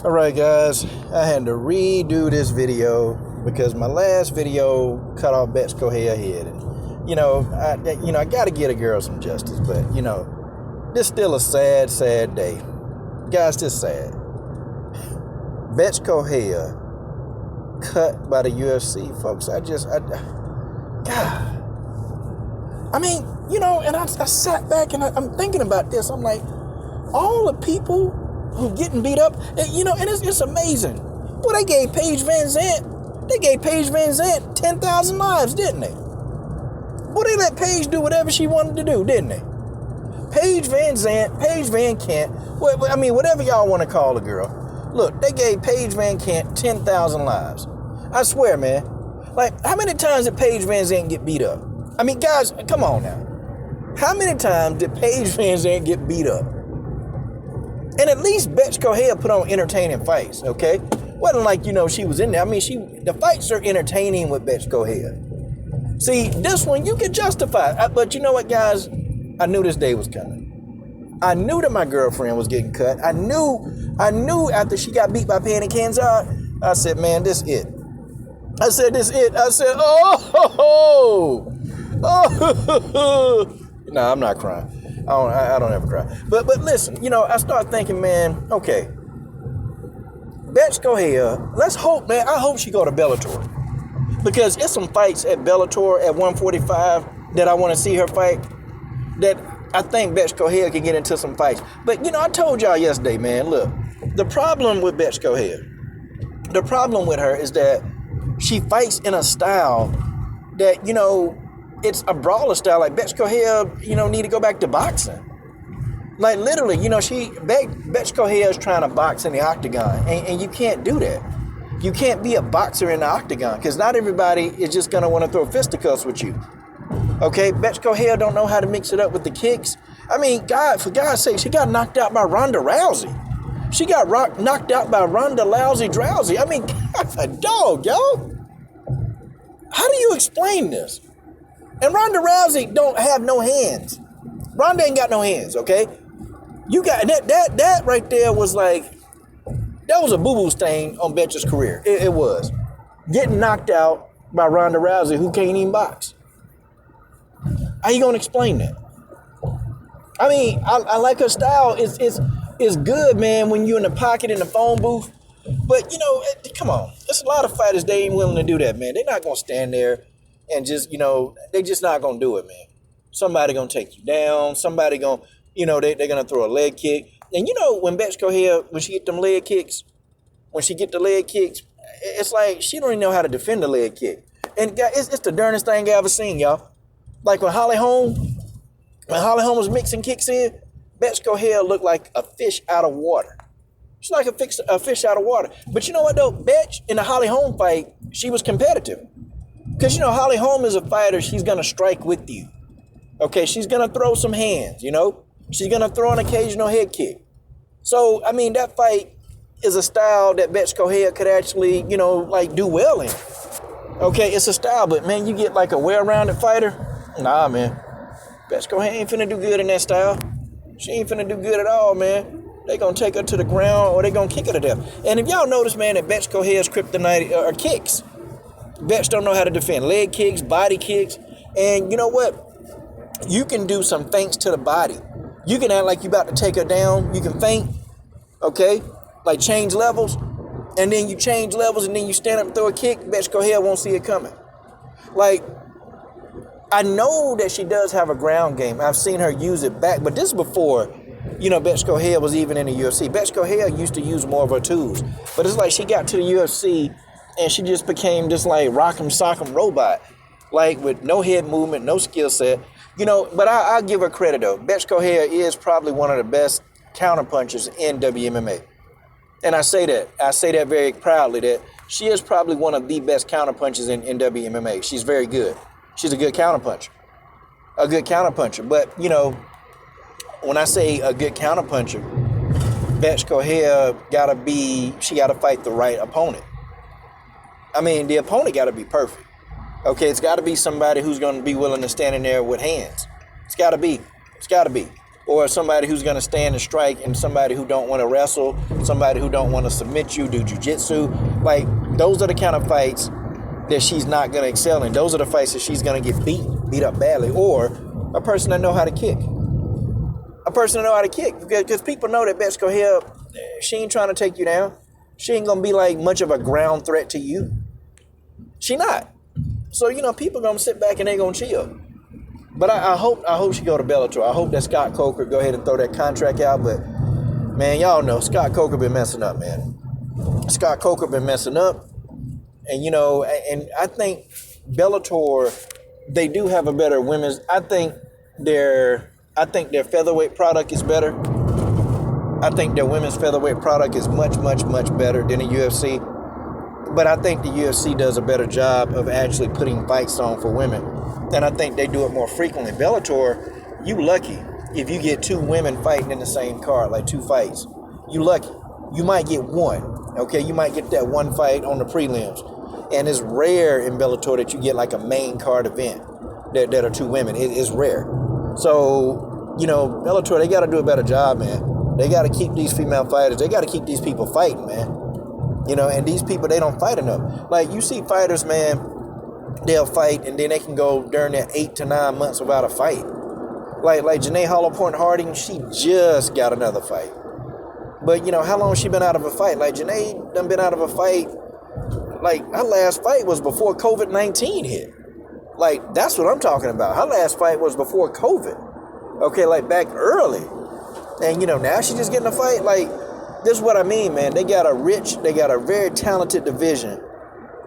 All right, guys, I had to redo this video because my last video cut off Bethe Correia head. And, I got to get a girl some justice, but, this still a sad, sad day. Guys, this sad. Bethe Correia cut by the UFC, folks. God. I mean, and I sat back and I'm thinking about this. I'm like, all the people who getting beat up, and it's amazing. Well, they gave Paige Van Zandt 10,000 lives, didn't they? Well, they let Paige do whatever she wanted to do, didn't they? Paige Van Zandt, Paige Van Kant, whatever y'all want to call the girl. Look, they gave Paige Van Kant 10,000 lives. I swear, man. Like, how many times did Paige Van Zandt get beat up? I mean, guys, come on now. How many times did Paige Van Zandt get beat up? And at least Bethe Correia put on entertaining fights, okay? Wasn't like, she was in there. I mean, the fights are entertaining with Bethe Correia. See, this one, you can justify. But you know what, guys? I knew this day was coming. I knew that my girlfriend was getting cut. I knew after she got beat by Penny Kanzar, I said, man, this it. I said, oh. No, I'm not crying. I don't ever cry. But listen, I start thinking, man, okay. Bethe Correia, let's hope, man. I hope she go to Bellator. Because it's some fights at Bellator at 145 that I want to see her fight. That I think Bethe Correia can get into some fights. But, I told y'all yesterday, man, look. The problem with Bethe Correia, the problem with her is that she fights in a style that, it's a brawler style. Like Bethe Correia, need to go back to boxing. Like literally, Bethe Correia is trying to box in the octagon, and you can't do that. You can't be a boxer in the octagon because not everybody is just gonna want to throw fisticuffs with you. Okay, Bethe Correia don't know how to mix it up with the kicks. I mean, for God's sake, she got knocked out by Ronda Rousey. She got knocked out by Ronda Rousey. I mean, God's a dog, y'all. How do you explain this? And Ronda Rousey don't have no hands. Ronda ain't got no hands, okay? You got that right there was like, that was a boo-boo stain on Bethe's career. It was. Getting knocked out by Ronda Rousey, who can't even box. How you gonna explain that? I mean, I like her style. It's good, man, when you're in the pocket in the phone booth. But, come on. There's a lot of fighters, they ain't willing to do that, man. They're not gonna stand there and just, they just not gonna do it, man. Somebody gonna take you down. Somebody gonna, they're gonna throw a leg kick. And when Bethe Correia, when she get the leg kicks, it's like she don't even know how to defend the leg kick. And it's the darnest thing I ever seen, y'all. Like when Holly Holm was mixing kicks in, Bethe Correia looked like a fish out of water. She's like a fish out of water. But you know what though? Bethe in the Holly Holm fight, she was competitive. Because Holly Holm is a fighter, she's gonna strike with you. Okay, she's gonna throw some hands, She's gonna throw an occasional head kick. So, I mean, that fight is a style that Bethe Correia could actually, do well in. Okay, it's a style, but man, you get like a well-rounded fighter. Nah, man. Bethe Correia ain't finna do good in that style. She ain't finna do good at all, man. They gonna take her to the ground or they gonna kick her to death. And if y'all notice, man, that Bethe Correia's kryptonite are kicks. Bethe don't know how to defend leg kicks, body kicks. And you know what? You can do some feints to the body. You can act like you about to take her down. You can feint, okay? Like change levels. And then you change levels and then you stand up and throw a kick. Bethe Correia won't see it coming. Like, I know that she does have a ground game. I've seen her use it back. But this is before, Bethe Correia was even in the UFC. Bethe Correia used to use more of her tools. But it's like she got to the UFC and she just became this like rock'em sock'em robot. Like with no head movement, no skill set. But I'll give her credit though. Bethe Correia is probably one of the best counterpunchers in WMMA. And I say that very proudly, that she is probably one of the best counterpunchers in WMMA. She's very good. She's a good counterpuncher. But, when I say a good counterpuncher, Bethe Correia gotta fight the right opponent. I mean, the opponent gotta be perfect. Okay, it's gotta be somebody who's gonna be willing to stand in there with hands. It's gotta be. or somebody who's going to stand and strike, and somebody who don't want to wrestle, somebody who don't want to submit you, do jujitsu. Like, those are the kind of fights that she's not going to excel in. Those are the fights that she's going to get beat up badly. Or a person that know how to kick. A person that know how to kick. Because people know that Bethe Correia, she ain't trying to take you down. She ain't going to be like much of a ground threat to you. She not. So, people going to sit back and they going to chill. But I hope she go to Bellator. I hope that Scott Coker go ahead and throw that contract out. But, man, y'all know Scott Coker been messing up, man. Scott Coker been messing up. And, and I think Bellator, they do have a better women's. I think their featherweight product is better. I think their women's featherweight product is much, much, much better than the UFC. But I think the UFC does a better job of actually putting fights on for women. And I think they do it more frequently. Bellator, you lucky if you get 2 women fighting in the same card, like 2 fights. You lucky. You might get 1. Okay, you might get that 1 fight on the prelims. And it's rare in Bellator that you get like a main card event that are 2 women. It's rare. So, Bellator, they got to do a better job, man. They got to keep these female fighters. They got to keep these people fighting, man. And these people, they don't fight enough. Like, you see fighters, man, they'll fight, and then they can go during that 8 to 9 months without a fight. Like Janae Hollowpoint-Harding, she just got another fight. But, how long has she been out of a fight? Like, Janae done been out of a fight. Like, her last fight was before COVID-19 hit. Like, that's what I'm talking about. Her last fight was before COVID. Okay, like back early. And, now she's just getting a fight. Like, this is what I mean, man. They got a very talented division.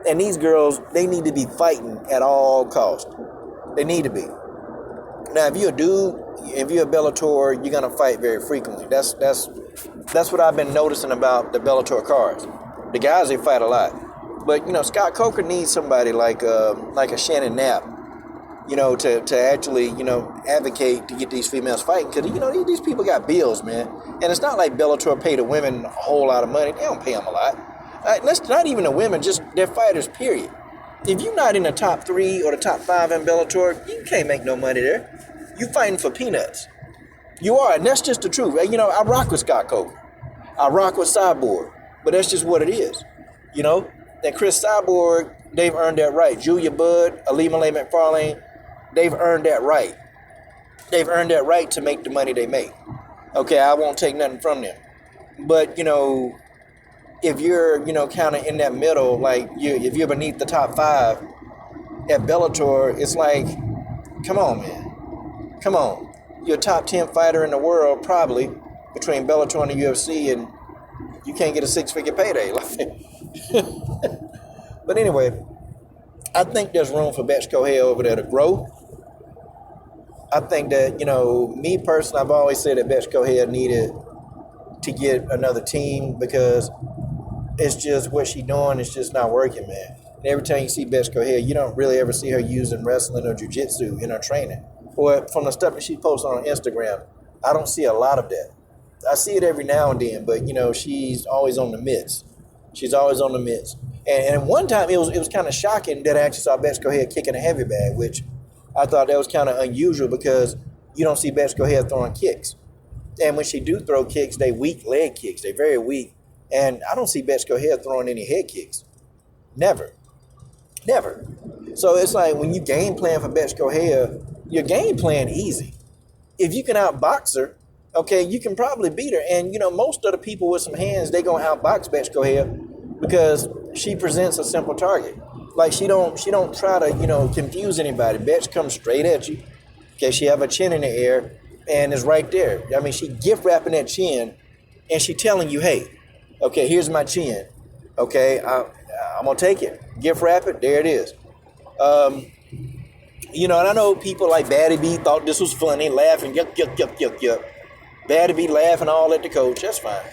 And these girls, they need to be fighting at all costs. They need to be. Now, if you're a dude, if you're a Bellator, you're going to fight very frequently. That's what I've been noticing about the Bellator cards. The guys, they fight a lot. But, Scott Coker needs somebody like a Shannon Knapp, to actually, advocate to get these females fighting. Because, these people got bills, man. And it's not like Bellator pay the women a whole lot of money. They don't pay them a lot. That's not even the women, just their fighters, period. If you're not in the top 3 or the top 5 in Bellator, you can't make no money there. You fighting for peanuts. You are, and that's just the truth. I rock with Scott Coker. I rock with Cyborg. But that's just what it is. And Chris Cyborg, they've earned that right. Julia Budd, Ali Malay McFarlane, they've earned that right. They've earned that right to make the money they make. Okay, I won't take nothing from them. But, if you're, kind of in that middle, like, if you're beneath the top 5 at Bellator, it's like, come on, man. Come on. You're a top 10 fighter in the world, probably, between Bellator and the UFC, and you can't get a 6-figure payday. But anyway, I think there's room for Bethe Correia over there to grow. I think that, me personally, I've always said that Bethe Correia needed to get another team because it's just what she's doing. It's just not working, man. And every time you see Bethe Correia, you don't really ever see her using wrestling or jiu-jitsu in her training. Or from the stuff that she posts on Instagram, I don't see a lot of that. I see it every now and then, but, she's always on the mitts. She's always on the mitts. And one time, it was kind of shocking that I actually saw Bethe Correia kicking a heavy bag, which I thought that was kind of unusual because you don't see Bethe Correia throwing kicks. And when she do throw kicks, they weak leg kicks. They're very weak. And I don't see Bethe Correia throwing any head kicks. Never. So it's like when you game plan for Bethe Correia, your game plan easy. If you can outbox her, okay, you can probably beat her. And, most of the people with some hands, they going to outbox Bethe Correia because she presents a simple target. Like, she don't try to, confuse anybody. Bethe comes straight at you. Okay, she have her chin in the air and is right there. I mean, she gift wrapping that chin and she telling you, hey, okay, here's my chin. Okay, I'm going to take it. Gift wrap it. There it is. And I know people like Bethe B thought this was funny, laughing, yuck. Bethe B laughing all at the coach. That's fine.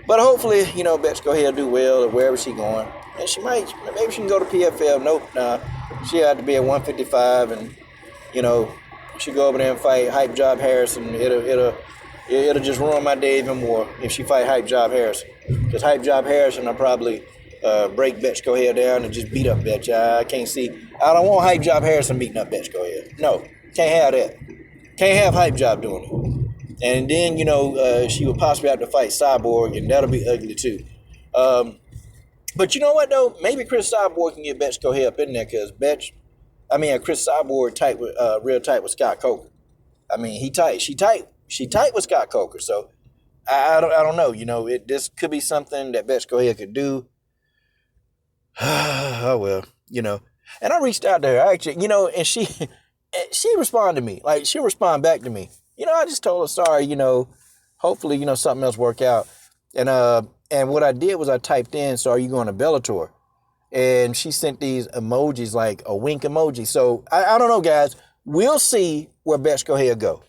But hopefully, Bethe Correia do well or wherever she going. And maybe she can go to PFL. Nope, nah. She had to be at 155 and, she go over there and fight Hype Job Harrison. It'll just ruin my day even more if she fight Hype Job Harrison. Because Hype Job Harrison will probably break Bethe Correia down and just beat up Bethe. I don't want Hype Job Harrison beating up Bethe Correia. No, can't have that. Can't have Hype Job doing it. And then, she would possibly have to fight Cyborg, and that'll be ugly too. But you know what though? Maybe Chris Cyborg can get Bethe Correia up in there because Chris Cyborg tight with real tight with Scott Coker. I mean, he tight. She tight with Scott Coker. So I don't know. This could be something that Bethe Correia could do. Oh well, And I reached out to her actually, and she responded to me. Like she'll respond back to me. I just told her sorry. Hopefully something else work out. And what I did was I typed in, so are you going to Bellator? And she sent these emojis like a wink emoji. So I don't know, guys. We'll see where Bethe Correia go.